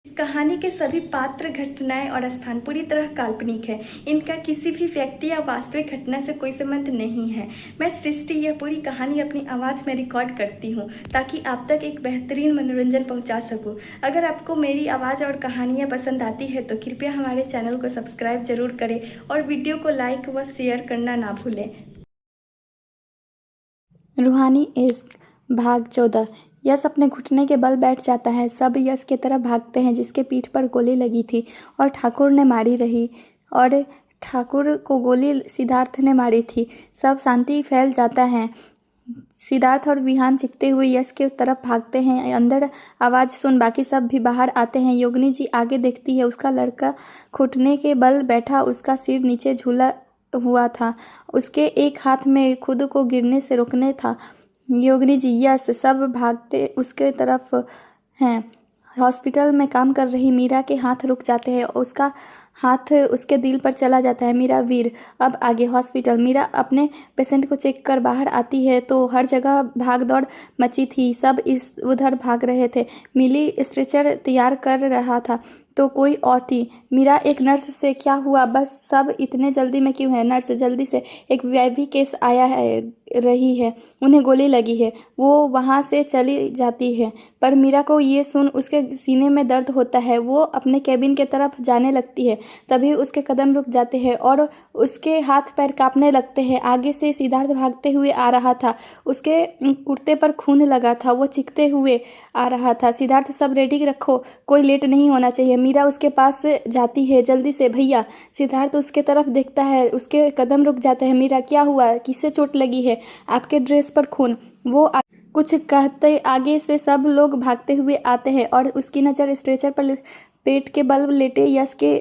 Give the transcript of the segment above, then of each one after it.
इस कहानी के सभी पात्र, घटनाएं और स्थान पूरी तरह काल्पनिक है। इनका किसी भी व्यक्ति या वास्तविक घटना से कोई संबंध नहीं है। मैं सृष्टि यह पूरी कहानी अपनी आवाज़ में रिकॉर्ड करती हूँ ताकि आप तक एक बेहतरीन मनोरंजन पहुँचा सकूँ। अगर आपको मेरी आवाज़ और कहानियाँ पसंद आती है तो कृपया हमारे चैनल को सब्सक्राइब जरूर करें और वीडियो को लाइक व शेयर करना ना भूलें। रूहानी इश्क भाग 14। यश अपने घुटने के बल बैठ जाता है। सब यश की तरफ भागते हैं जिसके पीठ पर गोली लगी थी और ठाकुर ने मारी रही और ठाकुर को गोली सिद्धार्थ ने मारी थी। सब शांति फैल जाता है। सिद्धार्थ और विहान चीखते हुए यश की तरफ भागते हैं। अंदर आवाज़ सुन बाकी सब भी बाहर आते हैं। योगिनी जी आगे देखती है। उसका लड़का घुटने के बल बैठा, उसका सिर नीचे झूला हुआ था। उसके एक हाथ में खुद को गिरने से रोकने था। योगिनी जी यश सब भागते उसके तरफ हैं। हॉस्पिटल में काम कर रही मीरा के हाथ रुक जाते हैं। उसका हाथ उसके दिल पर चला जाता है। मीरा वीर। अब आगे हॉस्पिटल। मीरा अपने पेशेंट को चेक कर बाहर आती है तो हर जगह भाग दौड़ मची थी। सब इस उधर भाग रहे थे। मिली स्ट्रेचर तैयार कर रहा था तो कोई और थी। मीरा एक नर्स से क्या हुआ, बस सब इतने जल्दी में क्यों है? नर्स जल्दी से, एक वीआईपी केस आया है, रही है, उन्हें गोली लगी है। वो वहाँ से चली जाती है पर मीरा को ये सुन उसके सीने में दर्द होता है। वो अपने केबिन के तरफ जाने लगती है। तभी उसके कदम रुक जाते हैं और उसके हाथ पैर कांपने लगते हैं। आगे से सिद्धार्थ भागते हुए आ रहा था। उसके कुर्ते पर खून लगा था। वो चीखते हुए आ रहा था, सिद्धार्थ सब रेडी रखो, कोई लेट नहीं होना चाहिए। मीरा उसके पास जाती है, जल्दी से भैया। सिद्धार्थ उसके तरफ देखता है। उसके कदम रुक जाते हैं। मीरा क्या हुआ, किससे चोट लगी है? आपके ड्रेस पर खून। वो कुछ कहते आगे से सब लोग भागते हुए आते हैं और उसकी नज़र स्ट्रेचर पर पेट के बल लेटे यश के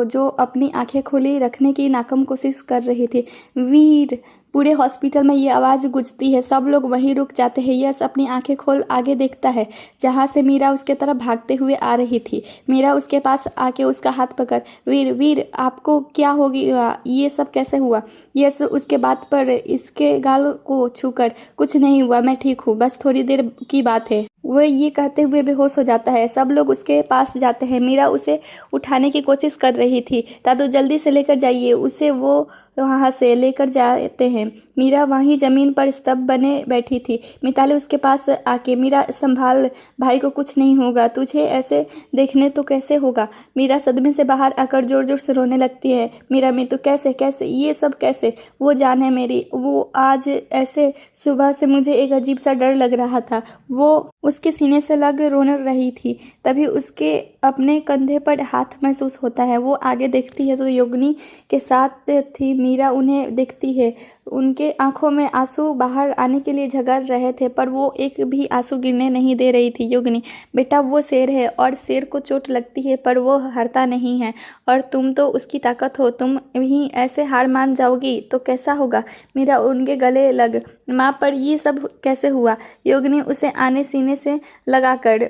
जो अपनी आंखें खोली रखने की नाकाम कोशिश कर रही थी। वीर। पूरे हॉस्पिटल में ये आवाज़ गूंजती है। सब लोग वहीं रुक जाते हैं। यश अपनी आंखें खोल आगे देखता है जहाँ से मीरा उसके तरफ भागते हुए आ रही थी। मीरा उसके पास आके उसका हाथ पकड़, वीर वीर आपको क्या हो गया, ये सब कैसे हुआ? यश उसके बात पर इसके गाल को छूकर, कुछ नहीं हुआ, मैं ठीक हूँ, बस थोड़ी देर की बात है। वह ये कहते हुए बेहोश हो जाता है। सब लोग उसके पास जाते हैं। मीरा उसे उठाने की कोशिश कर रही थी। दादू जल्दी से लेकर जाइए उसे, वो वहाँ से लेकर जाते हैं। मीरा वहीं जमीन पर स्तब्ध बने बैठी थी। मिताली उसके पास आके, मीरा संभाल, भाई को कुछ नहीं होगा, तुझे ऐसे देखने तो कैसे होगा? मीरा सदमे से बाहर आकर जोर जोर से रोने लगती है। मीरा मैं तो कैसे कैसे ये सब कैसे? वो जान है मेरी, वो आज ऐसे सुबह से मुझे एक अजीब सा डर लग रहा था। वो उसके सीने से लग रोने रही थी। तभी उसके अपने कंधे पर हाथ महसूस होता है। वो आगे देखती है तो योगिनी के साथ थी। मीरा उन्हें देखती है। उनके आंखों में आंसू बाहर आने के लिए झगड़ रहे थे पर वो एक भी आंसू गिरने नहीं दे रही थी। योगिनी बेटा वो शेर है और शेर को चोट लगती है पर वो हारता नहीं है और तुम तो उसकी ताकत हो, तुम भी ऐसे हार मान जाओगी तो कैसा होगा? मीरा उनके गले लग, माँ पर ये सब कैसे हुआ? योगिनी उसे आने सीने से लगाकर,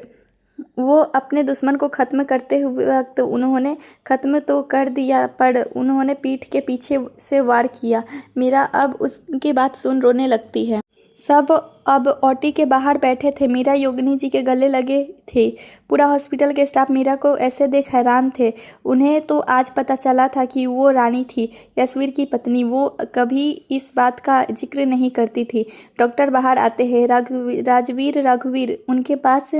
वो अपने दुश्मन को ख़त्म करते हुए वक्त उन्होंने ख़त्म तो कर दिया पर उन्होंने पीठ के पीछे से वार किया। मीरा अब उसकी बात सुन रोने लगती है। सब अब ओटी के बाहर बैठे थे। मीरा योगिनी जी के गले लगे थे। पूरा हॉस्पिटल के स्टाफ मीरा को ऐसे देख हैरान थे। उन्हें तो आज पता चला था कि वो रानी थी, यशवीर की पत्नी। वो कभी इस बात का जिक्र नहीं करती थी। डॉक्टर बाहर आते हैं। राजवीर रघुवीर उनके पास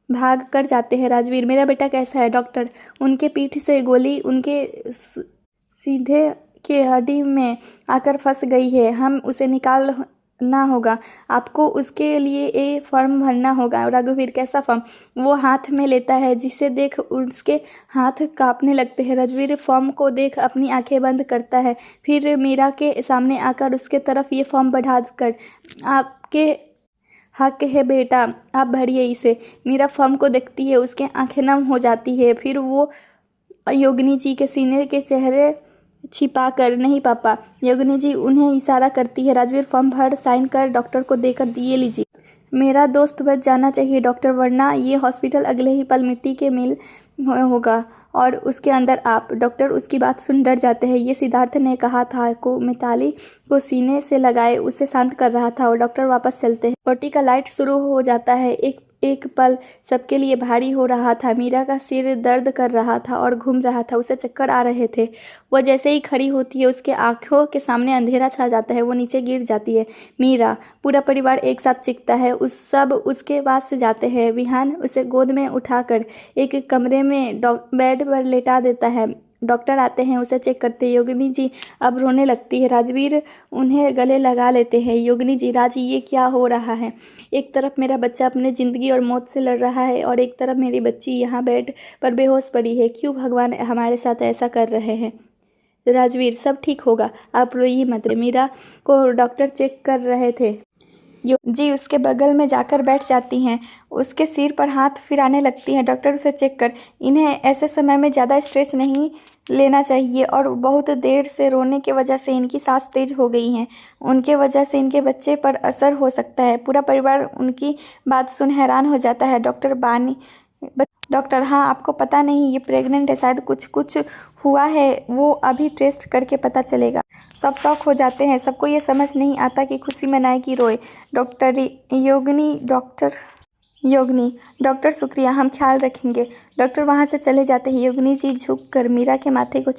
भाग कर जाते हैं। राजवीर मेरा बेटा कैसा है? डॉक्टर उनके पीठ से गोली उनके सीधे के हड्डी में आकर फंस गई है, हम उसे निकालना होगा, आपको उसके लिए एक फॉर्म भरना होगा। रघुवीर कैसा फॉर्म? वो हाथ में लेता है जिसे देख उसके हाथ कांपने लगते हैं। रघुवीर फॉर्म को देख अपनी आंखें बंद करता है, फिर मीरा के सामने आकर उसके तरफ ये फॉर्म बढ़ा कर, आपके हक है बेटा, आप भरिए इसे। मीरा फॉर्म को देखती है, उसके आंखें नम हो जाती है। फिर वो योगिनी जी के सीने के चेहरे छिपा कर, नहीं पापा। योगिनी जी उन्हें इशारा करती है। राजवीर फॉर्म भर साइन कर डॉक्टर को देकर, दिए लीजिए। मेरा दोस्त बच जाना चाहिए डॉक्टर, वरना ये हॉस्पिटल अगले ही पल मिट्टी के मिल होगा और उसके अंदर आप। डॉक्टर उसकी बात सुन डर जाते हैं। ये सिद्धार्थ ने कहा था को मिताली को सीने से लगाए उसे शांत कर रहा था और डॉक्टर वापस चलते हैं। ओटी का लाइट शुरू हो जाता है। एक एक पल सबके लिए भारी हो रहा था। मीरा का सिर दर्द कर रहा था और घूम रहा था, उसे चक्कर आ रहे थे। वह जैसे ही खड़ी होती है उसके आंखों के सामने अंधेरा छा जाता है, वो नीचे गिर जाती है। मीरा, पूरा परिवार एक साथ चीखता है। सब उसके पास से जाते हैं। विहान उसे गोद में उठाकर एक कमरे में बेड पर लेटा देता है। डॉक्टर आते हैं, उसे चेक करते हैं। योगिनी जी अब रोने लगती है। राजवीर उन्हें गले लगा लेते हैं। योगिनी जी, राजी, ये क्या हो रहा है? एक तरफ मेरा बच्चा अपने ज़िंदगी और मौत से लड़ रहा है और एक तरफ मेरी बच्ची यहाँ बेड पर बेहोश पड़ी है। क्यों भगवान हमारे साथ ऐसा कर रहे हैं? राजवीर, सब ठीक होगा, आप रोइए मत। मीरा को डॉक्टर चेक कर रहे थे। जी उसके बगल में जाकर बैठ जाती हैं, उसके सिर पर हाथ फिराने लगती हैं। डॉक्टर उसे चेक कर, इन्हें ऐसे समय में ज़्यादा स्ट्रेस नहीं लेना चाहिए और बहुत देर से रोने की वजह से इनकी सांस तेज हो गई है। उनके वजह से इनके बच्चे पर असर हो सकता है। पूरा परिवार उनकी बात सुन हैरान हो जाता है। डॉक्टर, हाँ, आपको पता नहीं ये प्रेग्नेंट है, शायद कुछ हुआ है, वो अभी टेस्ट करके पता चलेगा। सब शौक हो जाते हैं। सबको ये समझ नहीं आता कि खुशी मनाए कि रोए। डॉक्टर शुक्रिया, हम ख्याल रखेंगे। डॉक्टर वहाँ से चले जाते हैं। योगिनी जी झुककर मीरा के माथे को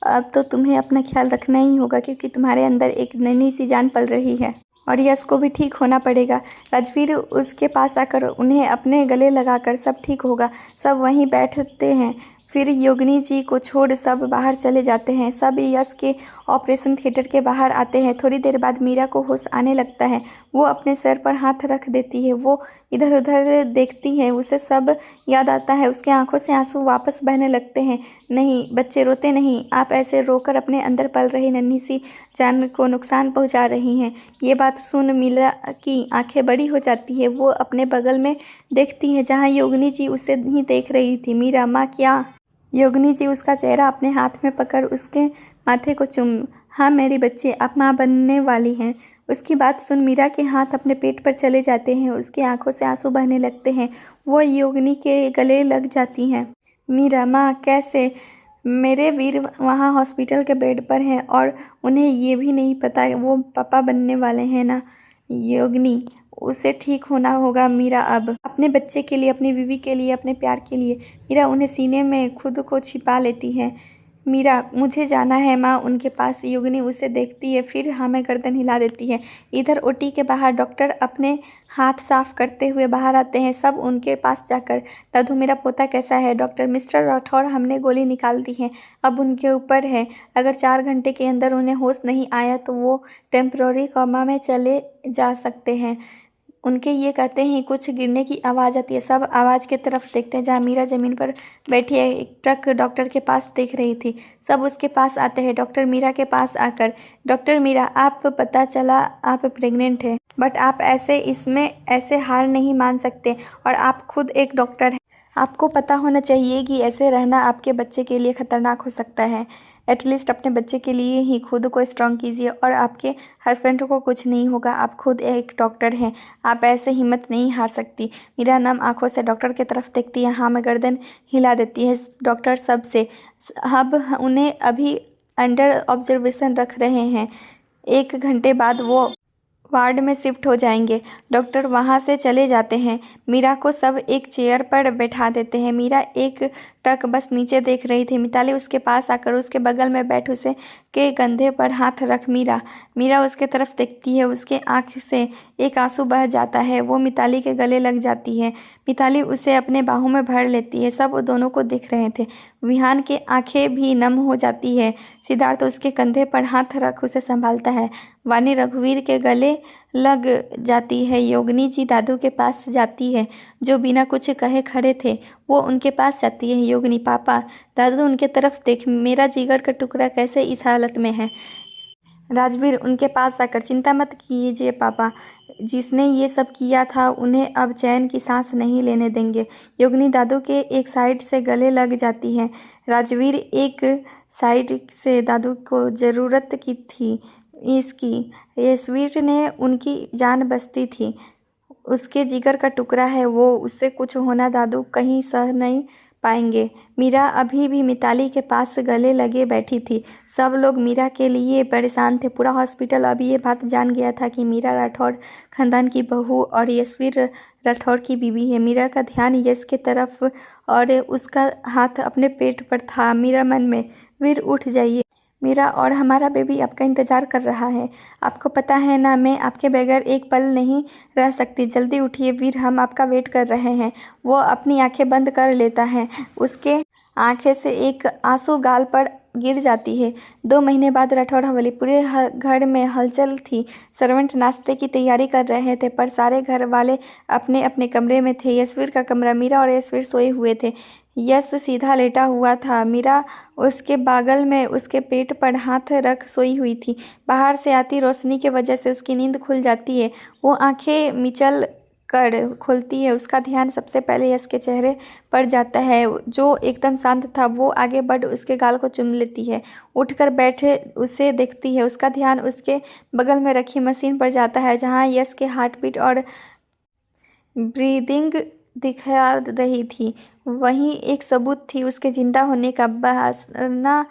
अब तो तुम्हें अपना ख्याल रखना ही होगा क्योंकि तुम्हारे अंदर एक नन्ही सी जान पल रही है और यश को भी ठीक होना पड़ेगा। राजवीर उसके पास आकर उन्हें अपने गले लगाकर, सब ठीक होगा। सब वहीं बैठते हैं। फिर योगिनी जी को छोड़ सब बाहर चले जाते हैं। सब यश के ऑपरेशन थिएटर के बाहर आते हैं। थोड़ी देर बाद मीरा को होश आने लगता है। वो अपने सर पर हाथ रख देती है। वो इधर उधर देखती है, उसे सब याद आता है। उसके आंखों से आंसू वापस बहने लगते हैं। नहीं बच्चे, रोते नहीं। आप ऐसे रोकर अपने अंदर पल रही नन्ही सी जान को नुकसान पहुंचा रही हैं। ये बात सुन मीरा की आंखें बड़ी हो जाती है। वो अपने बगल में देखती है जहाँ योगिनी जी उसे ही देख रही थी। मीरा, माँ क्या? योगिनी जी उसका चेहरा अपने हाथ में पकड़ उसके माथे को हाँ मेरी बच्ची, आप माँ बनने वाली हैं। उसकी बात सुन मीरा के हाथ अपने पेट पर चले जाते हैं। उसकी आंखों से आंसू बहने लगते हैं। वो योगिनी के गले लग जाती हैं। मीरा, माँ कैसे? मेरे वीर वहाँ हॉस्पिटल के बेड पर हैं और उन्हें ये भी नहीं पता वो पापा बनने वाले हैं ना। योगिनी, उसे ठीक होना होगा मीरा, अब अपने बच्चे के लिए, अपनी बीवी के लिए, अपने प्यार के लिए। मीरा उन्हें सीने में खुद को छिपा लेती है। मीरा, मुझे जाना है माँ उनके पास। योगिनी उसे देखती है, फिर हाँ में गर्दन हिला देती है। इधर ओटी के बाहर डॉक्टर अपने हाथ साफ करते हुए बाहर आते हैं। सब उनके पास जाकर, दादू मेरा पोता कैसा है? डॉक्टर, मिस्टर राठौर, हमने गोली निकाल दी है, अब उनके ऊपर है। अगर 4 घंटे के अंदर उन्हें होश नहीं आया तो वो टेम्पररी कोमा में चले जा सकते हैं। उनके ये कहते ही कुछ गिरने की आवाज़ आती है। सब आवाज़ की तरफ देखते हैं जहाँ मीरा ज़मीन पर बैठी है। एक ट्रक डॉक्टर के पास देख रही थी। सब उसके पास आते हैं। डॉक्टर मीरा के पास आकर, डॉक्टर मीरा, आप पता चला आप प्रेग्नेंट हैं, बट आप इसमें ऐसे हार नहीं मान सकते और आप खुद एक डॉक्टर हैं। आपको पता होना चाहिए कि ऐसे रहना आपके बच्चे के लिए ख़तरनाक हो सकता है। एटलीस्ट अपने बच्चे के लिए ही खुद को स्ट्रांग कीजिए और आपके हस्बैंड को कुछ नहीं होगा। आप खुद एक डॉक्टर हैं, आप ऐसे हिम्मत नहीं हार सकती। मीरा नम आंखों से डॉक्टर की तरफ देखती है। हाँ में गर्दन हिला देती है। डॉक्टर सब से अब उन्हें अभी अंडर ऑब्जर्वेशन रख रहे हैं। 1 घंटे बाद वो वार्ड में शिफ्ट हो जाएंगे। डॉक्टर वहाँ से चले जाते हैं। मीरा को सब एक चेयर पर बैठा देते हैं। मीरा एक टक बस नीचे देख रही थी। मिताली उसके पास आकर उसके बगल में बैठ उसे के कंधे पर हाथ रख मीरा उसके तरफ देखती है। उसके आँख से एक आंसू बह जाता है। वो मिताली के गले लग जाती है। मिताली उसे अपने बाहों में भर लेती है। सब दोनों को देख रहे थे। विहान की आंखें भी नम हो जाती है। सिद्धार्थ उसके कंधे पर हाथ रख उसे संभालता है। वानी रघुवीर के गले लग जाती है। योगिनी जी दादू के पास जाती है, जो बिना कुछ कहे खड़े थे। वो उनके पास जाती है। योगिनी, पापा। दादू उनके तरफ देख, मेरा जिगर का टुकड़ा कैसे इस हालत में है? राजवीर उनके पास आकर, चिंता मत कीजिए पापा, जिसने ये सब किया था उन्हें अब चैन की सांस नहीं लेने देंगे। योगिनी दादू के एक साइड से गले लग जाती है। राजवीर एक साइड से, दादू को ज़रूरत की थी इसकी। ये स्वीट ने उनकी जान बचती थी। उसके जिगर का टुकड़ा है वो, उससे कुछ होना दादू कहीं सह नहीं पाएंगे। मीरा अभी भी मिताली के पास गले लगे बैठी थी। सब लोग मीरा के लिए परेशान थे। पूरा हॉस्पिटल अब ये बात जान गया था कि मीरा राठौर खानदान की बहू और यशवीर राठौर की बीवी है। मीरा का ध्यान यश की तरफ और उसका हाथ अपने पेट पर था। मीरा मन में, वीर उठ जाइए, मीरा और हमारा बेबी आपका इंतज़ार कर रहा है। आपको पता है ना, मैं आपके बगैर एक पल नहीं रह सकती। जल्दी उठिए वीर, हम आपका वेट कर रहे हैं। वो अपनी आंखें बंद कर लेता है। उसके आंखें से एक आंसू गाल पर गिर जाती है। 2 महीने बाद राठौर हवेली। पूरे घर में हलचल थी। सर्वेंट नाश्ते की तैयारी कर रहे थे, पर सारे घर वाले अपने अपने कमरे में थे। यशवीर का कमरा, मीरा और यशवीर सोए हुए थे। यश सीधा लेटा हुआ था। मीरा उसके बगल में उसके पेट पर हाथ रख सोई हुई थी। बाहर से आती रोशनी की वजह से उसकी नींद खुल जाती है। वो आंखें मिचल कर खुलती है। उसका ध्यान सबसे पहले यश के चेहरे पर जाता है, जो एकदम शांत था। वो आगे बढ़ उसके गाल को चूम लेती है। उठकर बैठे उसे देखती है। उसका ध्यान उसके बगल में रखी मशीन पर जाता है, जहाँ यश के हार्ट बीट और ब्रीदिंग दिखा रही थी। वहीं एक सबूत थी उसके जिंदा होने का, वरना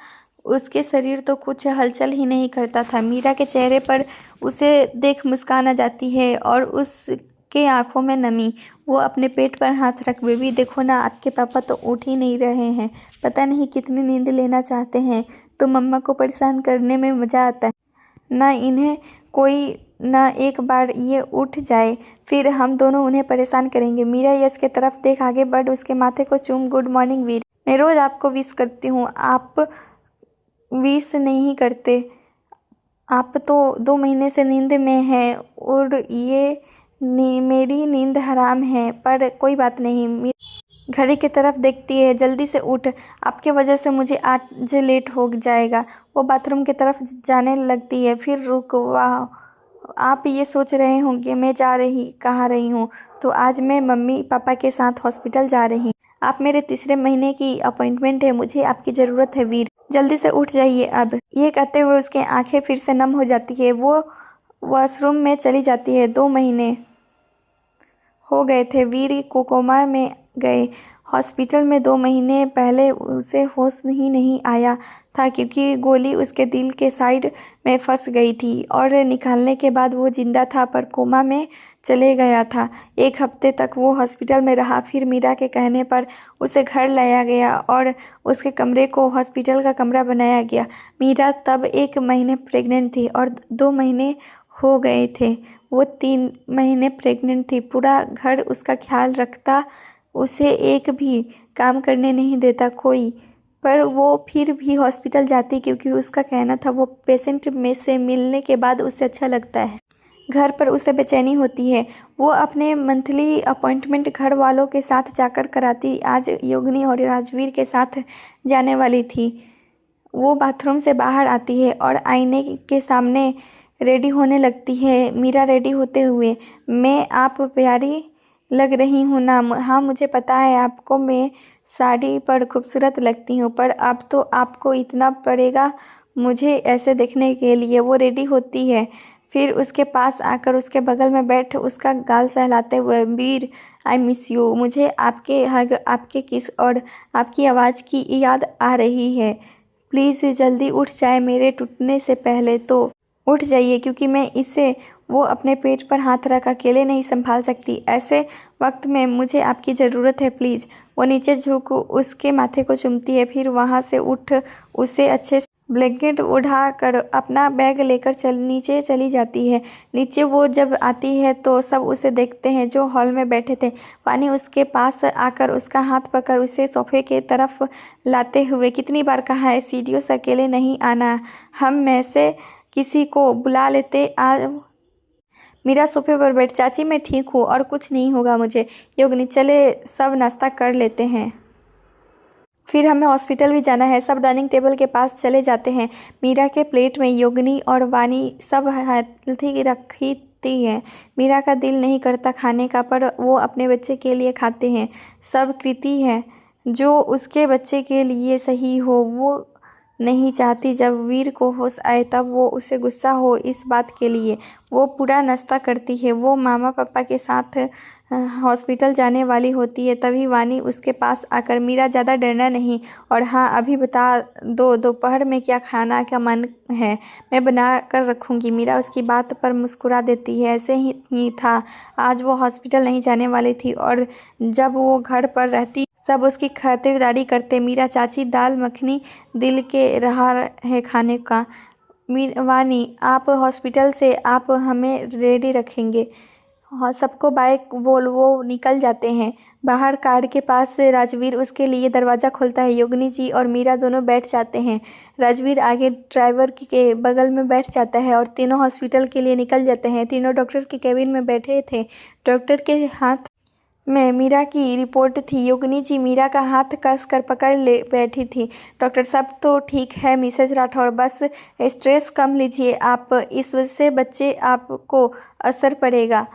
उसके शरीर तो कुछ हलचल ही नहीं करता था। मीरा के चेहरे पर उसे देख मुस्कान आ जाती है और उसके आंखों में नमी। वो अपने पेट पर हाथ रख, बेबी देखो ना, आपके पापा तो उठ ही नहीं रहे हैं। पता नहीं कितनी नींद लेना चाहते हैं। तो मम्मा को परेशान करने में मज़ा आता है ना इन्हें कोई, ना एक बार ये उठ जाए फिर हम दोनों उन्हें परेशान करेंगे। मीरा यश के तरफ देख आगे बढ़ उसके माथे को चूम, गुड मॉर्निंग वीर, मैं रोज़ आपको विश करती हूँ, आप विश नहीं करते। आप तो 2 महीने से नींद में हैं और ये मेरी नींद हराम है। पर कोई बात नहीं। घड़ी की तरफ देखती है, जल्दी से उठ, आपके वजह से मुझे आज लेट हो जाएगा। वो बाथरूम की तरफ जाने लगती है, फिर रुक, वाह, आप ये सोच रहे होंगे मैं कहाँ रही हूँ, तो आज मैं मम्मी पापा के साथ हॉस्पिटल जा रही हूँ। आप मेरे 3रे महीने की अपॉइंटमेंट है, मुझे आपकी ज़रूरत है वीर, जल्दी से उठ जाइए अब। ये कहते हुए उसकी आंखें फिर से नम हो जाती है। वो वॉशरूम में चली जाती है। 2 महीने हो गए थे वीर को कोमा में गए। हॉस्पिटल में 2 महीने पहले उसे होश ही नहीं आया था, क्योंकि गोली उसके दिल के साइड में फंस गई थी और निकालने के बाद वो जिंदा था, पर कोमा में चले गया था। 1 हफ्ते तक वो हॉस्पिटल में रहा। फिर मीरा के कहने पर उसे घर लाया गया और उसके कमरे को हॉस्पिटल का कमरा बनाया गया। मीरा तब 1 महीने प्रेग्नेंट थी और 2 महीने हो गए थे वो 3 महीने प्रेग्नेंट थी। पूरा घर उसका ख्याल रखता, उसे एक भी काम करने नहीं देता कोई, पर वो फिर भी हॉस्पिटल जाती, क्योंकि उसका कहना था वो पेशेंट में से मिलने के बाद उसे अच्छा लगता है। घर पर उसे बेचैनी होती है। वो अपने मंथली अपॉइंटमेंट घर वालों के साथ जाकर कराती। आज योगिनी और राजवीर के साथ जाने वाली थी। वो बाथरूम से बाहर आती है और आईने के सामने रेडी होने लगती है। मीरा रेडी होते हुए, मैं आप प्यारी लग रही हूँ ना। हाँ मुझे पता है आपको मैं साड़ी पर खूबसूरत लगती हूँ, पर अब तो आपको इतना पड़ेगा मुझे ऐसे देखने के लिए। वो रेडी होती है, फिर उसके पास आकर उसके बगल में बैठ उसका गाल सहलाते हुए, वीर आई मिस यू, मुझे आपके हग, आपके किस और आपकी आवाज़ की याद आ रही है। प्लीज़ जल्दी उठ जाए, मेरे टूटने से पहले तो उठ जाइए, क्योंकि मैं इसे, वो अपने पेट पर हाथ रख, अकेले नहीं संभाल सकती। ऐसे वक्त में मुझे आपकी ज़रूरत है, प्लीज़। वो नीचे झुक उसके माथे को चूमती है, फिर वहाँ से उठ उसे अच्छे से ब्लैंकेट उड़ा कर अपना बैग लेकर नीचे चली जाती है। नीचे वो जब आती है तो सब उसे देखते हैं जो हॉल में बैठे थे। वानी उसके पास आकर उसका हाथ पकड़ उसे सोफे के तरफ लाते हुए, कितनी बार कहा है सीढ़ियों से अकेले नहीं आना, हम में से किसी को बुला लेते। मीरा सोफे पर बैठ, चाची मैं ठीक हूँ और कुछ नहीं होगा मुझे। योगिनी चले, सब नाश्ता कर लेते हैं, फिर हमें हॉस्पिटल भी जाना है। सब डाइनिंग टेबल के पास चले जाते हैं। मीरा के प्लेट में योगिनी और वानी सब हेल्थी रखी है। मीरा का दिल नहीं करता खाने का, पर वो अपने बच्चे के लिए खाते हैं। सब कृति है जो उसके बच्चे के लिए सही हो। वो नहीं चाहती जब वीर को होश आए तब वो उसे गुस्सा हो इस बात के लिए। वो पूरा नाश्ता करती है। वो मामा पापा के साथ हॉस्पिटल जाने वाली होती है तभी वानी उसके पास आकर, मीरा ज़्यादा डरना नहीं, और हाँ अभी बता दो दोपहर में क्या खाना का मन है, मैं बना कर रखूँगी। मीरा उसकी बात पर मुस्कुरा देती है। ऐसे ही था, आज वो हॉस्पिटल नहीं जाने वाली थी और जब वो घर पर रहती सब उसकी खातिरदारी करते। मीरा चाची दाल मखनी दिल के रहा है खाने का। वानी आप हॉस्पिटल से आप हमें रेडी रखेंगे। हाँ सबको बाय बोल। वो निकल जाते हैं। बाहर कार के पास से राजवीर उसके लिए दरवाज़ा खोलता है। योगिनी जी और मीरा दोनों बैठ जाते हैं। राजवीर आगे ड्राइवर के बगल में बैठ जाता है और तीनों हॉस्पिटल के लिए निकल जाते हैं। तीनों डॉक्टर के केबिन में बैठे थे। डॉक्टर के हाथ में मीरा की रिपोर्ट थी। योगिनी जी मीरा का हाथ कस कर पकड़ ले बैठी थी। डॉक्टर साहब तो ठीक है मिसेज राठौर, बस स्ट्रेस कम लीजिए आप, इससे बच्चे आपको असर पड़ेगा।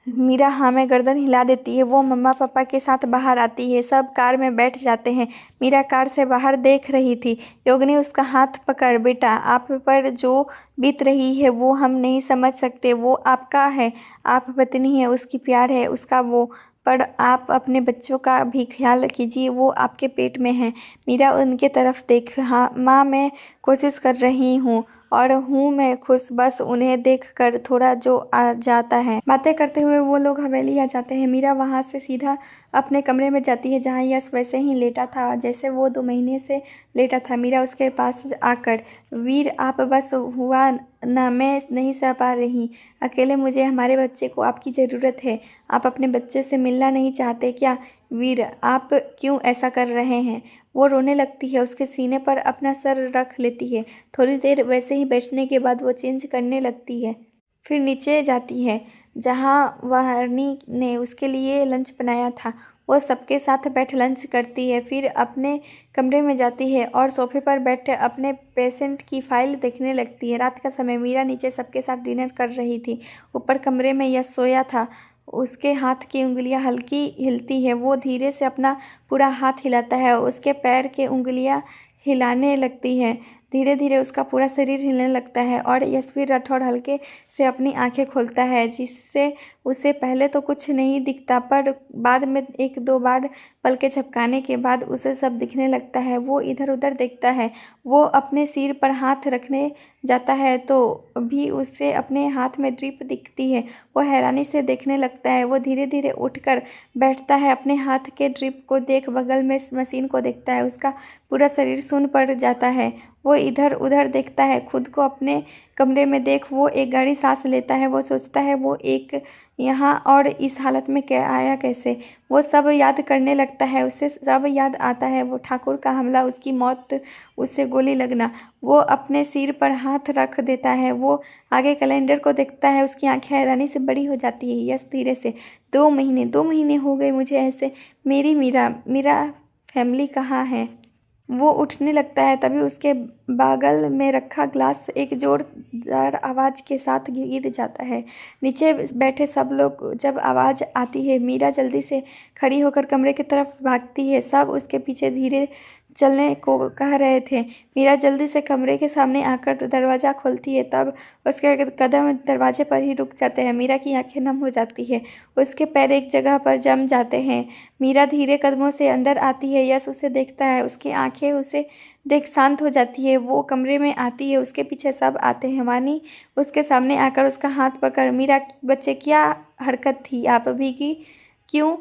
मीरा हाँ में गर्दन हिला देती है। वो मम्मा पापा के साथ बाहर आती है। सब कार में बैठ जाते हैं। मीरा कार से बाहर देख रही थी। योगिनी उसका हाथ पकड़, बेटा आप पर जो बीत रही है वो हम नहीं समझ सकते। वो आपका है, आप पत्नी है, उसकी प्यार है उसका वो, पर आप अपने बच्चों का भी ख्याल कीजिए, वो आपके पेट में है। मीरा उनके तरफ देख, हाँ माँ मैं कोशिश कर रही हूँ और हूँ मैं खुश, बस उन्हें देखकर थोड़ा जो आ जाता है। बातें करते हुए वो लोग हवेली आ जाते हैं। मीरा वहाँ से सीधा अपने कमरे में जाती है जहाँ यश वैसे ही लेटा था जैसे वो 2 महीने से लेटा था। मीरा उसके पास आकर, वीर आप बस हुआ ना, मैं नहीं सह पा रही अकेले, मुझे हमारे बच्चे को आपकी ज़रूरत है। आप अपने बच्चे से मिलना नहीं चाहते क्या? वीर आप क्यों ऐसा कर रहे हैं? वो रोने लगती है, उसके सीने पर अपना सर रख लेती है। थोड़ी देर वैसे ही बैठने के बाद वो चेंज करने लगती है। फिर नीचे जाती है जहाँ वानी ने उसके लिए लंच बनाया था। वो सबके साथ बैठ लंच करती है। फिर अपने कमरे में जाती है और सोफे पर बैठे अपने पेशेंट की फाइल देखने लगती है। रात का समय, मीरा नीचे सबके साथ डिनर कर रही थी। ऊपर कमरे में यश सोया था। उसके हाथ की उंगलियां हल्की हिलती है। वो धीरे से अपना पूरा हाथ हिलाता है। उसके पैर के उंगलियां हिलाने लगती हैं। धीरे धीरे उसका पूरा शरीर हिलने लगता है और यशवीर राठौर हल्के से अपनी आंखें खोलता है, जिससे उसे पहले तो कुछ नहीं दिखता, पर बाद में 1-2 बार पलकें झपकाने के बाद उसे सब दिखने लगता है। वो इधर उधर देखता है। वो अपने सिर पर हाथ रखने जाता है तो भी उसे अपने हाथ में ड्रिप दिखती है। वो हैरानी से देखने लगता है। वो धीरे धीरे उठकर बैठता है। अपने हाथ के ड्रिप को देख बगल में मशीन को देखता है। उसका पूरा शरीर सुन्न पड़ जाता है। वो इधर उधर देखता है। खुद को अपने कमरे में देख वो एक गहरी सांस लेता है। वो सोचता है वो एक यहाँ और इस हालत में क्या आया कैसे। वो सब याद करने लगता है। उसे सब याद आता है। वो ठाकुर का हमला, उसकी मौत, उससे गोली लगना। वो अपने सिर पर हाथ रख देता है। वो आगे कैलेंडर को देखता है। उसकी आंखें हैरानी से बड़ी हो जाती है। यश धीरे से, 2 महीने हो गए मुझे ऐसे। मेरा फैमिली कहाँ है? वो उठने लगता है तभी उसके बगल में रखा ग्लास एक जोरदार आवाज़ के साथ गिर जाता है। नीचे बैठे सब लोग जब आवाज़ आती है, मीरा जल्दी से खड़ी होकर कमरे की तरफ भागती है। सब उसके पीछे धीरे चलने को कह रहे थे। मीरा जल्दी से कमरे के सामने आकर दरवाज़ा खोलती है, तब उसके कदम दरवाजे पर ही रुक जाते हैं। मीरा की आंखें नम हो जाती है। उसके पैर एक जगह पर जम जाते हैं। मीरा धीरे कदमों से अंदर आती है। यश उसे देखता है। उसकी आंखें उसे देख शांत हो जाती है। वो कमरे में आती है। उसके पीछे सब आते हैं। वानी उसके सामने आकर उसका हाथ पकड़, मीरा बच्चे क्या हरकत थी आप अभी की? क्यों?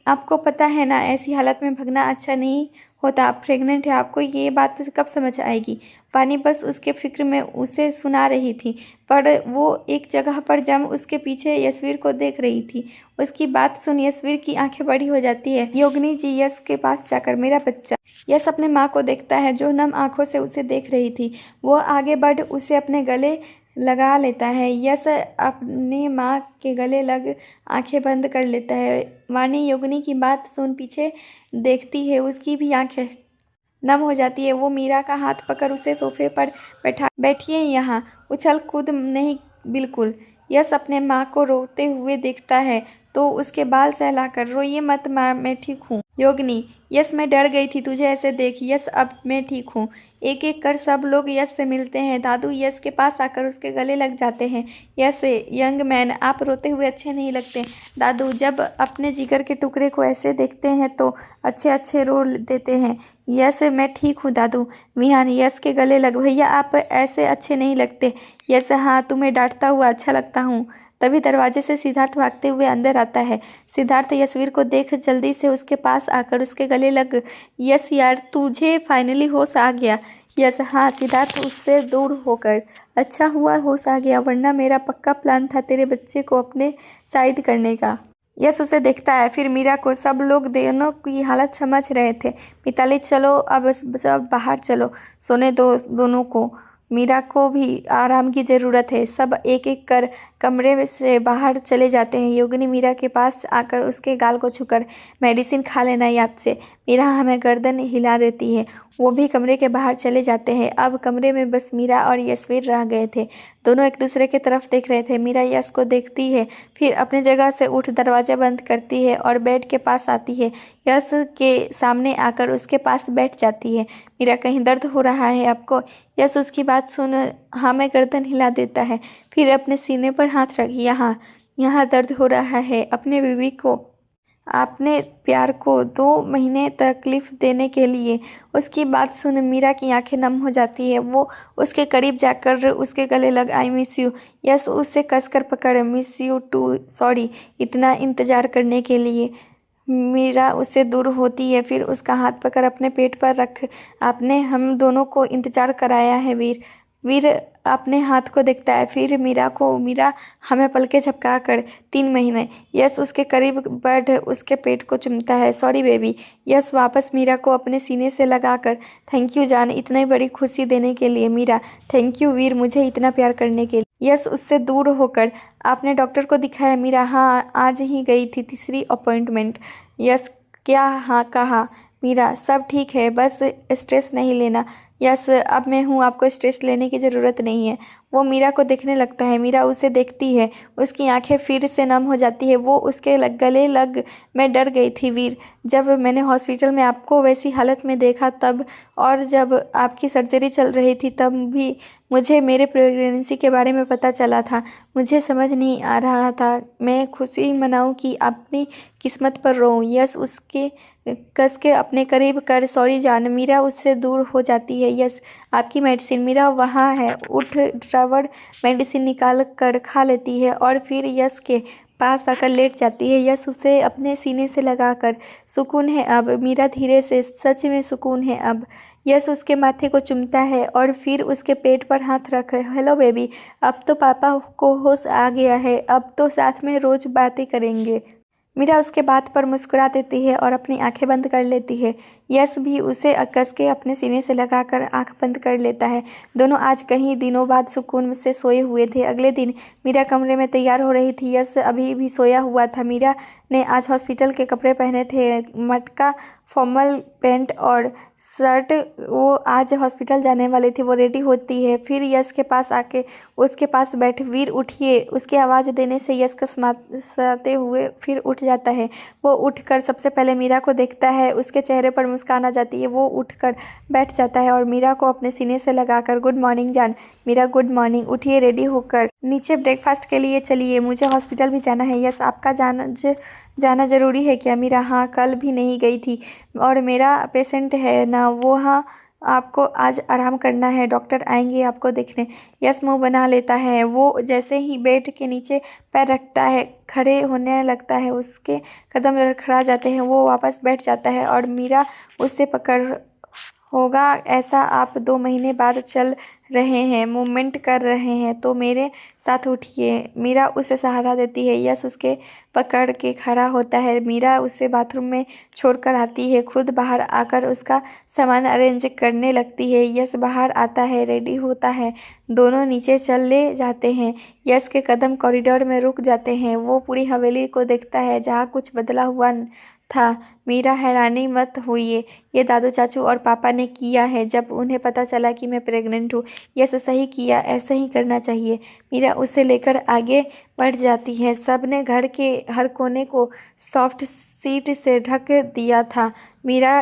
आपको पता है ना ऐसी हालत में भगना अच्छा नहीं होता। आप प्रेग्नेंट है, आपको ये बात कब समझ आएगी? वानी बस उसके फिक्र में उसे सुना रही थी, पर वो एक जगह पर जम उसके पीछे यशवीर को देख रही थी। उसकी बात सुन यशवीर की आंखें बड़ी हो जाती है। योगिनी जी यश के पास जाकर, मेरा बच्चा। यश अपने माँ को देखता है जो नम आंखों से उसे देख रही थी। वो आगे बढ़ उसे अपने गले लगा लेता है। यश अपने माँ के गले लग आंखें बंद कर लेता है। वानी योगिनी की बात सुन पीछे देखती है। उसकी भी आंखें नम हो जाती है। वो मीरा का हाथ पकड़ उसे सोफे पर बैठिए यहाँ, उछल कूद नहीं बिल्कुल। यश अपने माँ को रोते हुए देखता है तो उसके बाल सहलाकर, रोइए मत माँ, मैं ठीक हूँ। योगिनी, यस मैं डर गई थी तुझे ऐसे देख। यस अब मैं ठीक हूँ। एक एक कर सब लोग यस से मिलते हैं। दादू यस के पास आकर उसके गले लग जाते हैं। यस यंग मैन, आप रोते हुए अच्छे नहीं लगते। दादू जब अपने जिगर के टुकड़े को ऐसे देखते हैं तो अच्छे अच्छे रो देते हैं। यस मैं ठीक हूँ दादू। विहान यस के गले लग। भैया आप ऐसे अच्छे नहीं लगते। यस हाँ, तुम्हें डांटता हुआ अच्छा लगता हूँ। तभी दरवाजे से सिद्धार्थ भागते हुए अंदर आता है। सिद्धार्थ यशवीर को देख जल्दी से उसके पास आकर उसके गले लग। यस यार, तुझे फाइनली होश आ गया। यस हाँ सिद्धार्थ उससे दूर होकर। अच्छा हुआ होश आ गया, वरना मेरा पक्का प्लान था तेरे बच्चे को अपने साइड करने का। यस उसे देखता है, फिर मीरा को। सब लोग दोनों की हालत समझ रहे थे। मिताली चलो अब सब बाहर चलो, सोने दो दोनों को। मीरा को भी आराम की ज़रूरत है। सब एक एक कर कमरे से बाहर चले जाते हैं। योगिनी मीरा के पास आकर उसके गाल को छूकर, मेडिसिन खा लेना याद से। मीरा हमें गर्दन हिला देती है। वो भी कमरे के बाहर चले जाते हैं। अब कमरे में बस मीरा और यशवीर रह गए थे। दोनों एक दूसरे की तरफ देख रहे थे। मीरा यश को देखती है, फिर अपने जगह से उठ दरवाज़ा बंद करती है और बेड के पास आती है। यश के सामने आकर उसके पास बैठ जाती है। मीरा, कहीं दर्द हो रहा है आपको? यश उसकी बात सुन हाँ में गर्दन हिला देता है, फिर अपने सीने पर हाथ रख। यहाँ यहाँ दर्द हो रहा है। अपने बीवी को, आपने प्यार को 2 महीने तकलीफ देने के लिए। उसकी बात सुन मीरा की आंखें नम हो जाती है। वो उसके करीब जाकर उसके गले लग। I miss you. यस उसे कसकर पकड़। मिस यू टू, सॉरी इतना इंतज़ार करने के लिए। मीरा उससे दूर होती है, फिर उसका हाथ पकड़ अपने पेट पर रख। आपने हम दोनों को इंतज़ार कराया है वीर। वीर अपने हाथ को देखता है, फिर मीरा को। मीरा हमें पलके झपका कर। 3 महीने। यस उसके करीब बढ़ उसके पेट को चूमता है। Sorry baby. यस वापस मीरा को अपने सीने से लगाकर। थैंक यू जान, इतनी बड़ी खुशी देने के लिए। मीरा, थैंक यू वीर, मुझे इतना प्यार करने के लिए। यस उससे दूर होकर। आपने डॉक्टर को दिखाया? मीरा, हाँ आज ही गई थी, 3री अपॉइंटमेंट। यस क्या हाँ कहा? मीरा, सब ठीक है, बस स्ट्रेस नहीं लेना। यस अब मैं हूँ, आपको स्ट्रेस लेने की ज़रूरत नहीं है। वो मीरा को देखने लगता है। मीरा उसे देखती है, उसकी आंखें फिर से नम हो जाती है। वो उसके गले लग। मैं डर गई थी वीर, जब मैंने हॉस्पिटल में आपको वैसी हालत में देखा तब, और जब आपकी सर्जरी चल रही थी तब भी मुझे मेरे प्रेगनेंसी के बारे में पता चला था। मुझे समझ नहीं आ रहा था मैं खुशी मनाऊं कि अपनी किस्मत पर रोऊं। यस उसके कस के अपने करीब कर। सॉरी जान। मीरा उससे दूर हो जाती है। यस आपकी मेडिसिन। मीरा वहाँ है, उठ ड्रावर मेडिसिन निकाल कर खा लेती है और फिर यस के पास आकर लेट जाती है। यस उसे अपने सीने से लगाकर। सुकून है अब? मीरा धीरे से, सच में सुकून है अब। यस उसके माथे को चूमता है और फिर उसके पेट पर हाथ रख। हेलो बेबी, अब तो पापा को होश आ गया है, अब तो साथ में रोज बातें करेंगे। मीरा उसके बात पर मुस्कुरा देती है और अपनी आंखें बंद कर लेती है। यस भी उसे कस के अपने सीने से लगाकर आंख बंद कर लेता है। दोनों आज कई दिनों बाद सुकून से सोए हुए थे। अगले दिन मीरा कमरे में तैयार हो रही थी। यस अभी भी सोया हुआ था। मीरा ने आज हॉस्पिटल के कपड़े पहने थे, मटका फॉर्मल पैंट और शर्ट। वो आज हॉस्पिटल जाने वाली थी। वो रेडी होती है, फिर यस के पास आके उसके पास बैठ। वीर उठिए। उसकी आवाज़ देने से यस कसमाते हुए फिर उठ जाता है। वो उठकर सबसे पहले मीरा को देखता है, उसके चेहरे पर मुस्कान आ जाती है। वो उठकर बैठ जाता है और मीरा को अपने सीने से लगाकर, गुड मॉर्निंग जान। Meera, good morning. उठिए, रेडी होकर नीचे ब्रेकफास्ट के लिए चलिए, मुझे हॉस्पिटल भी जाना है। यस आपका जाना ज़रूरी है क्या? मीरा, हाँ कल भी नहीं गई थी और मेरा पेशेंट है ना वो। हाँ आपको आज आराम करना है, डॉक्टर आएंगे आपको देखने। यस मुंह बना लेता है। वो जैसे ही बेड के नीचे पैर रखता है, खड़े होने लगता है, उसके कदम लड़खड़ा जाते हैं। वो वापस बैठ जाता है और मीरा उससे पकड़। होगा ऐसा, आप 2 महीने बाद चल रहे हैं, मूवमेंट कर रहे हैं, तो मेरे साथ उठिए। मीरा उसे सहारा देती है। यस उसके पकड़ के खड़ा होता है। मीरा उसे बाथरूम में छोड़कर आती है, खुद बाहर आकर उसका सामान अरेंज करने लगती है। यस बाहर आता है, रेडी होता है। दोनों नीचे चले जाते हैं। यस के कदम कॉरिडोर में रुक जाते हैं। वो पूरी हवेली को देखता है जहाँ कुछ बदला हुआ था। मीरा, हैरानी मत होइए, ये दादू चाचू और पापा ने किया है जब उन्हें पता चला कि मैं प्रेग्नेंट हूँ। यस सही किया, ऐसा ही करना चाहिए। मीरा उसे लेकर आगे बढ़ जाती है। सब ने घर के हर कोने को सॉफ्ट सीट से ढक दिया था, मीरा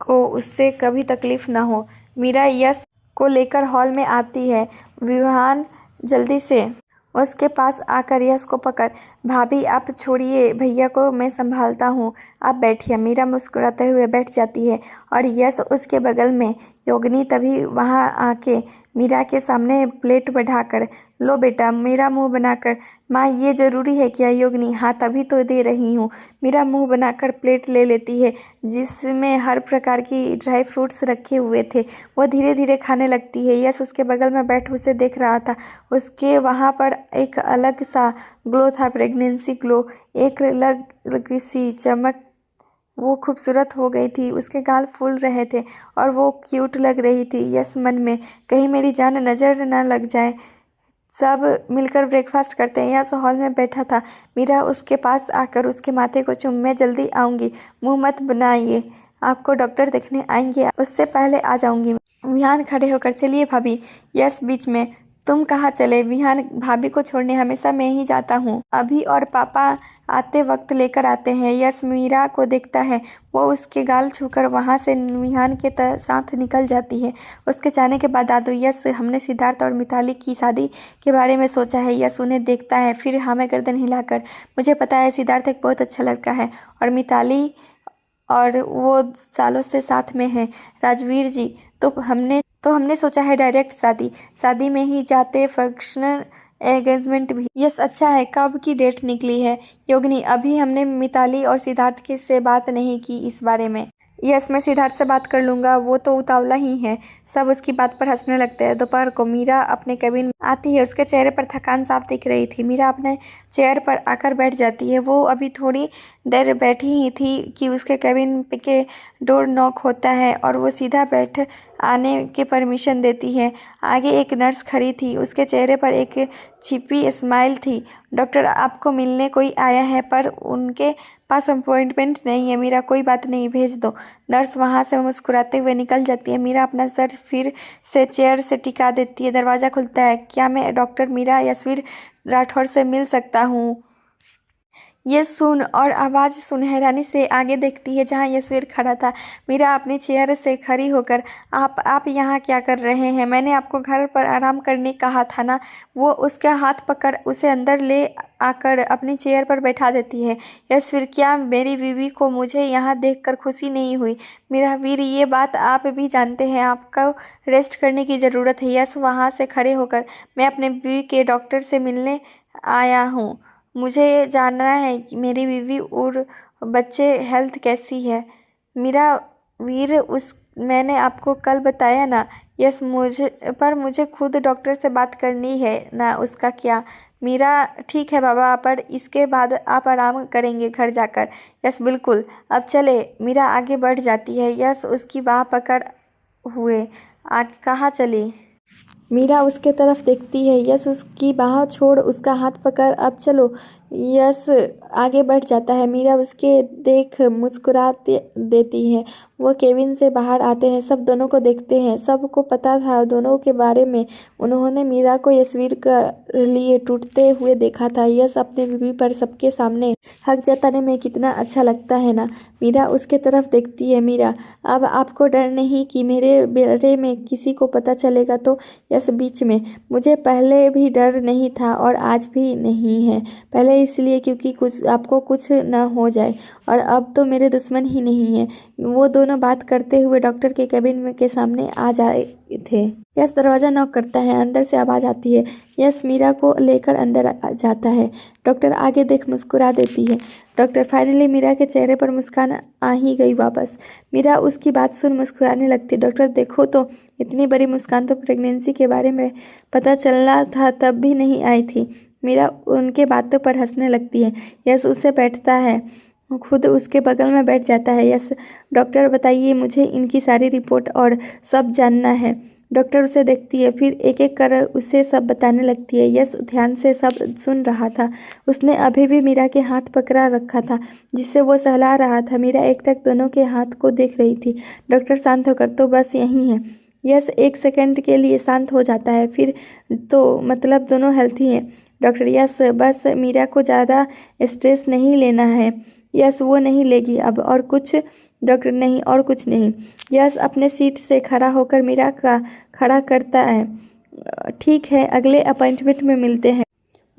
को उससे कभी तकलीफ न हो। मीरा यश को लेकर हॉल में आती है। विहान जल्दी से उसके पास आकर यश को पकड़, भाभी आप छोड़िए, भैया को मैं संभालता हूँ, आप बैठिए। मीरा मुस्कुराते हुए बैठ जाती है और यश उसके बगल में। योगिनी तभी वहाँ आके मीरा के सामने प्लेट बढ़ाकर, लो बेटा। मीरा मुंह बनाकर, माँ ये ज़रूरी है क्या योगिनी? हाँ तभी तो दे रही हूँ। मीरा मुंह बनाकर प्लेट ले लेती है जिसमें हर प्रकार की ड्राई फ्रूट्स रखे हुए थे। वो धीरे धीरे खाने लगती है। यश उसके बगल में बैठ उसे देख रहा था। उसके वहाँ पर एक अलग सा ग्लो था, प्रेगनेंसी ग्लो, एक अलग सी चमक। वो खूबसूरत हो गई थी, उसके गाल फूल रहे थे और वो क्यूट लग रही थी। यस मन में, कहीं मेरी जान नज़र न लग जाए। सब मिलकर ब्रेकफास्ट करते हैं। यस हॉल में बैठा था। मीरा उसके पास आकर उसके माथे को चूम, मैं जल्दी आऊँगी, मुँह मत बनाइए, आपको डॉक्टर देखने आएंगे, उससे पहले आ जाऊँगी। विहान खड़े होकर, चलिए भाभी। यस बीच में, तुम कहाँ चले? विहान, भाभी को छोड़ने हमेशा मैं ही जाता हूँ, अभी और पापा आते वक्त लेकर आते हैं। यस मीरा को देखता है, वो उसके गाल छूकर वहाँ से विहान के साथ निकल जाती है। उसके जाने के बाद दादू, यस हमने सिद्धार्थ और मिताली की शादी के बारे में सोचा है। यस उन्हें देखता है, फिर हमें गर्दन हिलाकर, मुझे पता है सिद्धार्थ एक बहुत अच्छा लड़का है और मिताली और वो सालों से साथ में है। राजवीर जी, तो हमने सोचा है डायरेक्ट शादी में ही जाते, फंक्शनल एंगेजमेंट भी। यस अच्छा है, कब की डेट निकली है? योगिनी, अभी हमने मिताली और सिद्धार्थ के से बात नहीं की इस बारे में। यस मैं सिद्धार्थ से बात कर लूँगा, वो तो उतावला ही है। सब उसकी बात पर हंसने लगते हैं। दोपहर को मीरा अपने केबिन में आती है। उसके चेहरे पर थकान साफ दिख रही थी। मीरा अपने चेयर पर आकर बैठ जाती है। वो अभी थोड़ी देर बैठी ही थी कि उसके केबिन के डोर नॉक होता है और वो सीधा बैठ आने की परमिशन देती है। आगे एक नर्स खड़ी थी, उसके चेहरे पर एक छिपी स्माइल थी। डॉक्टर आपको मिलने कोई आया है, पर उनके पास अपॉइंटमेंट नहीं है। मीरा, कोई बात नहीं, भेज दो। नर्स वहाँ से मुस्कुराते हुए निकल जाती है। मीरा अपना सर फिर से चेयर से टिका देती है। दरवाज़ा खुलता है। क्या मैं डॉक्टर मीरा यशवीर राठौर से मिल सकता हूँ? ये सुन और आवाज़ सुन हैरानी से आगे देखती है जहाँ यशवीर खड़ा था। मीरा अपनी चेयर से खड़ी होकर, आप यहाँ क्या कर रहे हैं? मैंने आपको घर पर आराम करने कहा था ना। वो उसका हाथ पकड़ उसे अंदर ले आकर अपनी चेयर पर बैठा देती है। यशवीर, क्या मेरी बीवी को मुझे यहाँ देखकर खुशी नहीं हुई? मेरा वीर, ये बात आप भी जानते हैं, आपको रेस्ट करने की ज़रूरत है। यश वहाँ से खड़े होकर, मैं अपने बीवी के डॉक्टर से मिलने आया हूँ, मुझे जानना है कि मेरी बीवी और बच्चे हेल्थ कैसी है। मेरा वीर, मैंने आपको कल बताया ना। यस मुझे खुद डॉक्टर से बात करनी है ना, उसका क्या? मीरा, ठीक है बाबा, पर इसके बाद आप आराम करेंगे घर जाकर। यस बिल्कुल, अब चले। मीरा आगे बढ़ जाती है। यस उसकी बाह पकड़ हुए कहाँ चली? मीरा उसके तरफ देखती है। यस उसकी बाह छोड़ उसका हाथ पकड़, अब चलो। यस आगे बढ़ जाता है। मीरा उसके देख मुस्कुरा देती है। वो केबिन से बाहर आते हैं। सब दोनों को देखते हैं। सबको पता था दोनों के बारे में। उन्होंने मीरा को यशवीर के लिए टूटते हुए देखा था। यस अपने बीवी पर सबके सामने हक जताने में कितना अच्छा लगता है ना। मीरा उसके तरफ देखती है। मीरा, अब आपको डर नहीं कि मेरे बारे में किसी को पता चलेगा तो? यस बीच में, मुझे पहले भी डर नहीं था और आज भी नहीं है। पहले इसलिए क्योंकि आपको कुछ ना हो जाए, और अब तो मेरे दुश्मन ही नहीं है। वो दोनों बात करते हुए डॉक्टर के केबिन के सामने आ जाए थे। यस दरवाज़ा नॉक करता है। अंदर से आवाज़ आती है। यस मीरा को लेकर अंदर जाता है। डॉक्टर आगे देख मुस्कुरा देती है। डॉक्टर, फाइनली मीरा के चेहरे पर मुस्कान आ ही गई वापस। मीरा उसकी बात सुन मुस्कुराने लगती। डॉक्टर देखो तो, इतनी बड़ी मुस्कान तो प्रेगनेंसी के बारे में पता चलना था तब भी नहीं आई थी। मीरा उनके बातों पर हंसने लगती है। यस उससे बैठता है, खुद उसके बगल में बैठ जाता है। यस, डॉक्टर बताइए, मुझे इनकी सारी रिपोर्ट और सब जानना है। डॉक्टर उसे देखती है, फिर एक एक कर उसे सब बताने लगती है। यस ध्यान से सब सुन रहा था। उसने अभी भी मीरा के हाथ पकड़ा रखा था जिससे वो सहला रहा था। मीरा एकटक दोनों के हाथ को देख रही थी। डॉक्टर, शांत होकर, तो बस यही है। यस एक सेकंड के लिए शांत हो जाता है, फिर तो मतलब दोनों हेल्थी हैं। डॉक्टर, यस बस मीरा को ज़्यादा स्ट्रेस नहीं लेना है। यस वो नहीं लेगी अब और कुछ डॉक्टर नहीं और कुछ नहीं। यस अपने सीट से खड़ा होकर मीरा का खड़ा करता है। ठीक है अगले अपॉइंटमेंट में मिलते हैं।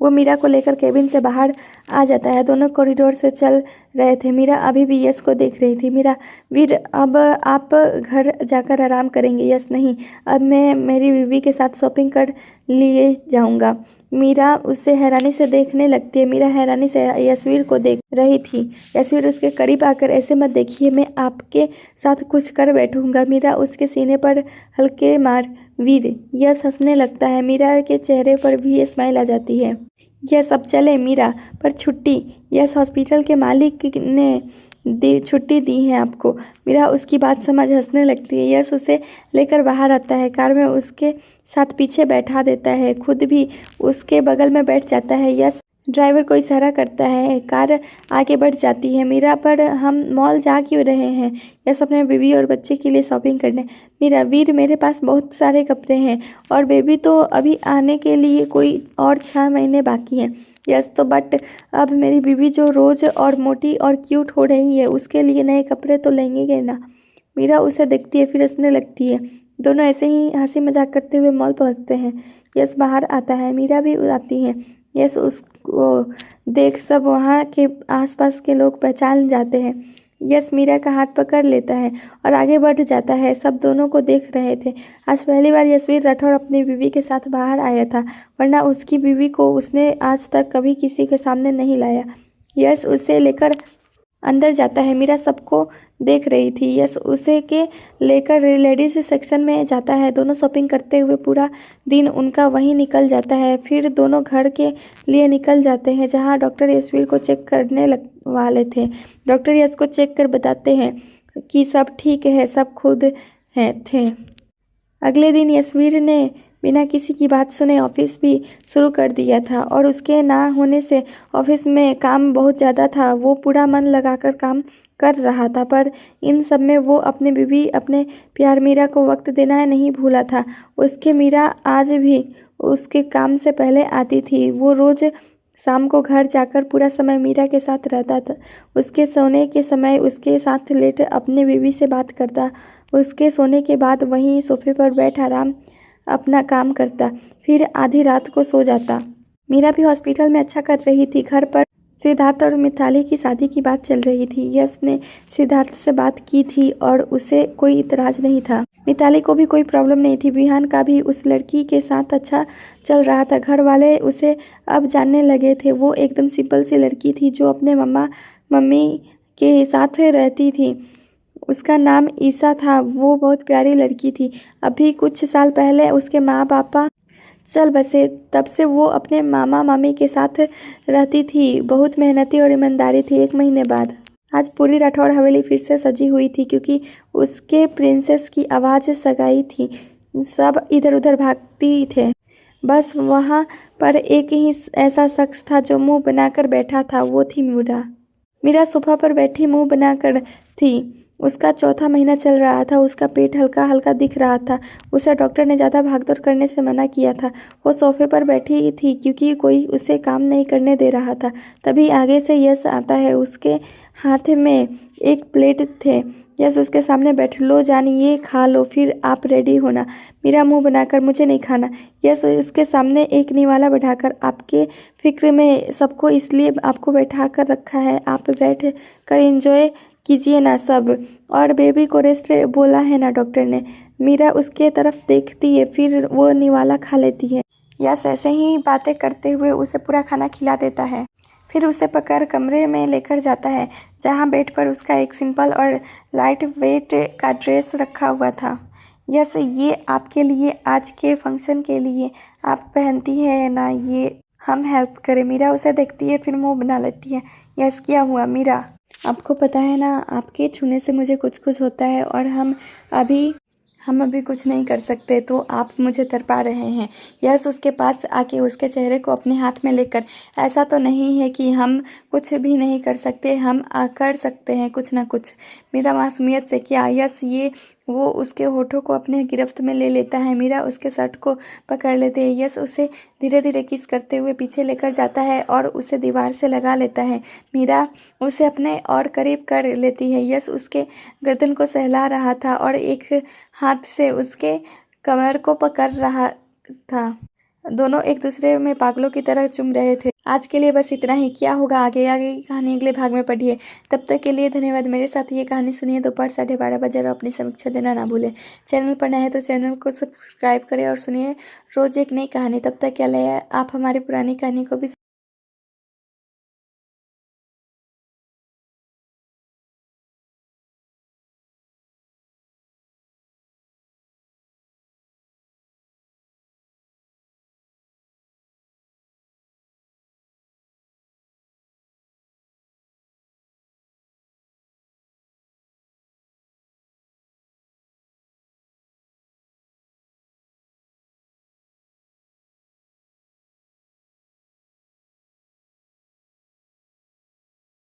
वो मीरा को लेकर केबिन से बाहर आ जाता है। दोनों कॉरिडोर से चल रहे थे। मीरा अभी भी यस को देख रही थी। मीरा वीर अब आप घर जाकर आराम करेंगे? यस नहीं, अब मैं मेरी बीवी के साथ शॉपिंग कर लिए जाऊंगा। मीरा उसे हैरानी से देखने लगती है। मीरा हैरानी से यशवीर को देख रही थी। यशवीर उसके करीब आकर ऐसे मत देखिए, मैं आपके साथ कुछ कर बैठूंगा। मीरा उसके सीने पर हल्के मार वीर। यस हंसने लगता है। मीरा के चेहरे पर भी स्माइल आ जाती है। यस अब चले मीरा, पर छुट्टी? यस हॉस्पिटल के मालिक ने छुट्टी दी है आपको। मीरा उसकी बात समझ हंसने लगती है। यस उसे लेकर बाहर आता है। कार में उसके साथ पीछे बैठा देता है, खुद भी उसके बगल में बैठ जाता है। यस ड्राइवर को इशारा करता है। कार आगे बढ़ जाती है। मीरा पर हम मॉल जा क्यों रहे हैं? यस अपने बेबी और बच्चे के लिए शॉपिंग करने। मीरा वीर मेरे पास बहुत सारे कपड़े हैं और बेबी तो अभी आने के लिए कोई और 6 महीने बाकी हैं। यस तो बट अब मेरी बीवी जो रोज़ और मोटी और क्यूट हो रही है उसके लिए नए कपड़े तो लेंगे ना। मीरा उसे देखती है फिर हंसने लगती है। दोनों ऐसे ही हंसी मजाक करते हुए मॉल पहुंचते हैं। यस बाहर आता है। मीरा भी आती है। यस उसको देख सब वहाँ के आसपास के लोग पहचान जाते हैं। यस मीरा का हाथ पकड़ लेता है और आगे बढ़ जाता है। सब दोनों को देख रहे थे। आज पहली बार यशवीर राठौर अपनी बीवी के साथ बाहर आया था, वरना उसकी बीवी को उसने आज तक कभी किसी के सामने नहीं लाया। यस उसे लेकर अंदर जाता है। मीरा सबको देख रही थी। यस उसे के लेकर लेडीज सेक्शन में जाता है। दोनों शॉपिंग करते हुए पूरा दिन उनका वहीं निकल जाता है। फिर दोनों घर के लिए निकल जाते हैं जहां डॉक्टर यशवीर को चेक करने वाले थे। डॉक्टर यश को चेक कर बताते हैं कि सब ठीक है, सब खुद थे। अगले दिन यशवीर ने बिना किसी की बात सुने ऑफिस भी शुरू कर दिया था और उसके ना होने से ऑफिस में काम बहुत ज़्यादा था। वो पूरा मन लगाकर काम कर रहा था, पर इन सब में वो अपने बीवी, अपने प्यार मीरा को वक्त देना नहीं भूला था। उसके मीरा आज भी उसके काम से पहले आती थी। वो रोज़ शाम को घर जाकर पूरा समय मीरा के साथ रहता था। उसके सोने के समय उसके साथ लेट अपने बीवी से बात करता। उसके सोने के बाद वहीं सोफे पर बैठ आराम अपना काम करता, फिर आधी रात को सो जाता। मीरा भी हॉस्पिटल में अच्छा कर रही थी। घर पर सिद्धार्थ और मिताली की शादी की बात चल रही थी। यश ने सिद्धार्थ से बात की थी और उसे कोई इतराज नहीं था। मिताली को भी कोई प्रॉब्लम नहीं थी। विहान का भी उस लड़की के साथ अच्छा चल रहा था। घर वाले उसे अब जानने लगे थे। वो एकदम सिंपल सी लड़की थी जो अपने मम्मी के साथ रहती थी। उसका नाम ईसा था। वो बहुत प्यारी लड़की थी। अभी कुछ साल पहले उसके माँ पापा चल बसे, तब से वो अपने मामा मामी के साथ रहती थी। बहुत मेहनती और ईमानदारी थी। 1 महीने बाद आज पूरी राठौर हवेली फिर से सजी हुई थी, क्योंकि उसके प्रिंसेस की आवाज़ सगाई थी। सब इधर उधर भागती थे। बस वहाँ पर एक ही ऐसा शख्स था जो मुंह बनाकर बैठा था। वो थी मीरा। मीरा सोफा पर बैठी मुंह बनाकर थी। उसका 4था महीना चल रहा था। उसका पेट हल्का हल्का दिख रहा था। उसे डॉक्टर ने ज़्यादा भागदौड़ करने से मना किया था। वो सोफे पर बैठी थी क्योंकि कोई उसे काम नहीं करने दे रहा था। तभी आगे से यश आता है। उसके हाथ में एक प्लेट थे। यश उसके सामने बैठ, लो जानी ये खा लो, फिर आप रेडी होना। मीरा मुंह बनाकर, मुझे नहीं खाना। यश उसके सामने एक निवाला बैठाकर, आपके फिक्र में सबको इसलिए आपको बैठा कर रखा है, आप बैठ कर एंजॉय कीजिए ना सब, और बेबी को रेस्ट बोला है ना डॉक्टर ने। मीरा उसके तरफ देखती है, फिर वो निवाला खा लेती है। यश ऐसे ही बातें करते हुए उसे पूरा खाना खिला देता है। फिर उसे पकड़ कमरे में लेकर जाता है जहाँ बेड पर उसका एक सिंपल और लाइट वेट का ड्रेस रखा हुआ था। यस ये आपके लिए, आज के फंक्शन के लिए आप पहनती है ना, ये हम हेल्प करें। मीरा उसे देखती है, फिर मुंह बना लेती है। यस क्या हुआ मीरा? आपको पता है ना, आपके छूने से मुझे कुछ कुछ होता है और हम अभी कुछ नहीं कर सकते, तो आप मुझे तड़पा रहे हैं। यस उसके पास आके उसके चेहरे को अपने हाथ में लेकर, ऐसा तो नहीं है कि हम कुछ भी नहीं कर सकते, हम कर सकते हैं कुछ ना कुछ। मेरा मासूमियत से क्या? यस ये वो उसके होठों को अपने गिरफ्त में ले लेता है। मीरा उसके शर्ट को पकड़ लेती है। यश उसे धीरे धीरे किस करते हुए पीछे लेकर जाता है और उसे दीवार से लगा लेता है। मीरा उसे अपने और करीब कर लेती है। यश उसके गर्दन को सहला रहा था और एक हाथ से उसके कमर को पकड़ रहा था। दोनों एक दूसरे में पागलों की तरह चूम रहे थे। आज के लिए बस इतना ही। क्या होगा आगे आगे की कहानी अगले भाग में पढ़िए। तब तक के लिए धन्यवाद। मेरे साथ ये कहानी सुनिए दोपहर 12:30 बजे और अपनी समीक्षा देना ना भूलें। चैनल पर नए हैं तो चैनल को सब्सक्राइब करें और सुनिए रोज एक नई कहानी। तब तक के लिए आप हमारी पुरानी कहानी को भी